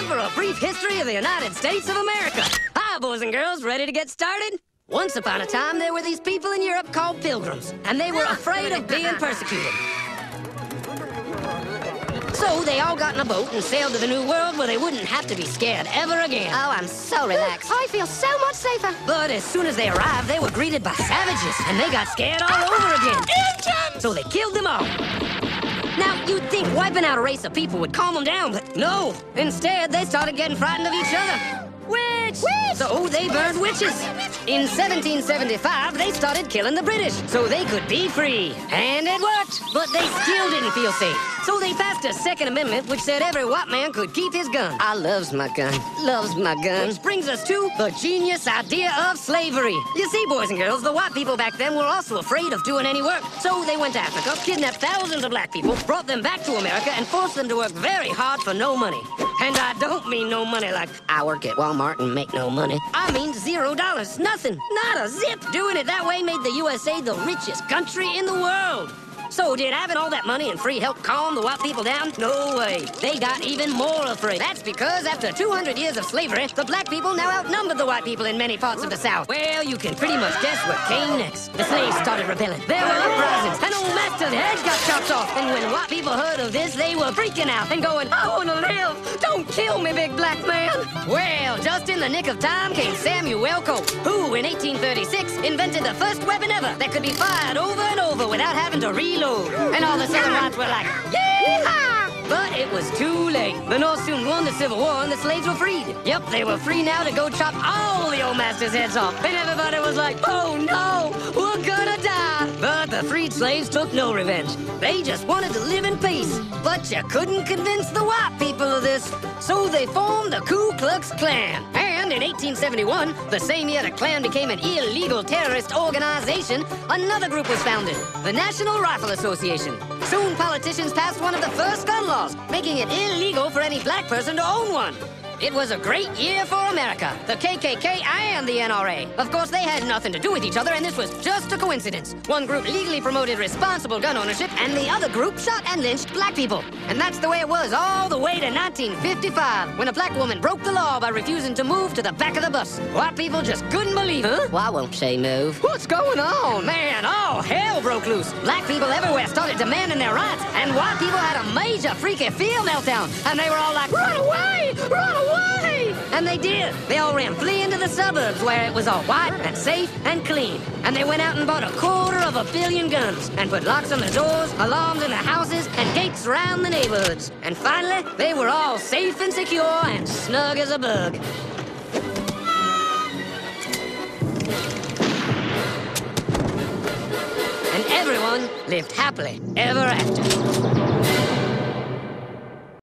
time for a brief history of the United States of America. Hi, boys and girls, ready to get started? Once upon a time, there were these people in Europe called pilgrims, and they were afraid of being persecuted. So they all got in a boat and sailed to the New World where they wouldn't have to be scared ever again. Oh, I'm so relaxed. I feel so much safer. But as soon as they arrived, they were greeted by savages, and they got scared all over again. Indians! So they killed them all. Now, you'd think wiping out a race of people would calm them down, but no. Instead, they started getting frightened of each other. Witch! So they burned witches. In 1775, they started killing the British so they could be free. And it worked, but they still didn't feel safe. So they passed a Second Amendment which said every white man could keep his gun. I loves my gun. Loves my gun. Which brings us to the genius idea of slavery. You see, boys and girls, the white people back then were also afraid of doing any work. So they went to Africa, kidnapped thousands of black people, brought them back to America, and forced them to work very hard for no money. And I don't mean no money like I work at Walmart and make no money. I mean $0. Nothing. Not a zip. Doing it that way made the USA the richest country in the world. So did having all that money and free help calm the white people down? No way. They got even more afraid. That's because after 200 years of slavery, the black people now outnumbered the white people in many parts of the South. Well, you can pretty much guess what came next. The slaves started rebelling. There were uprisings. An old master's head got chopped off. And when white people heard of this, they were freaking out and going, I want to live. Don't kill me, big black man. Well, just in the nick of time came Samuel Colt, who in 1836 invented the first weapon ever that could be fired over and over without having to reload. And all the Southern whites were like, yeehaw! But it was too late. The North soon won the Civil War and the slaves were freed. Yep, they were free now to go chop all the old masters' heads off. And everybody was like, oh no, we're gonna die. But the freed slaves took no revenge. They just wanted to live in peace. But you couldn't convince the white people of this. So they formed the Ku Klux Klan. And in 1871, the same year the Klan became an illegal terrorist organization, another group was founded, the National Rifle Association. Soon politicians passed one of the first gun laws, making it illegal for any black person to own one. It was a great year for America, the KKK and the NRA. Of course, they had nothing to do with each other, and this was just a coincidence. One group legally promoted responsible gun ownership, and the other group shot and lynched black people. And that's the way it was all the way to 1955, when a black woman broke the law by refusing to move to the back of the bus. White people just couldn't believe it. Huh? Why won't she move? What's going on? Man, all hell broke loose. Black people everywhere started demanding their rights, and white people had a major freaky field meltdown, and they were all like, run away! Run away! And they did. They all ran fleeing to the suburbs where it was all white and safe and clean. And they went out and bought 250 million guns and put locks on the doors, alarms in the houses, and gates around the neighborhoods. And finally, they were all safe and secure and snug as a bug. And everyone lived happily ever after.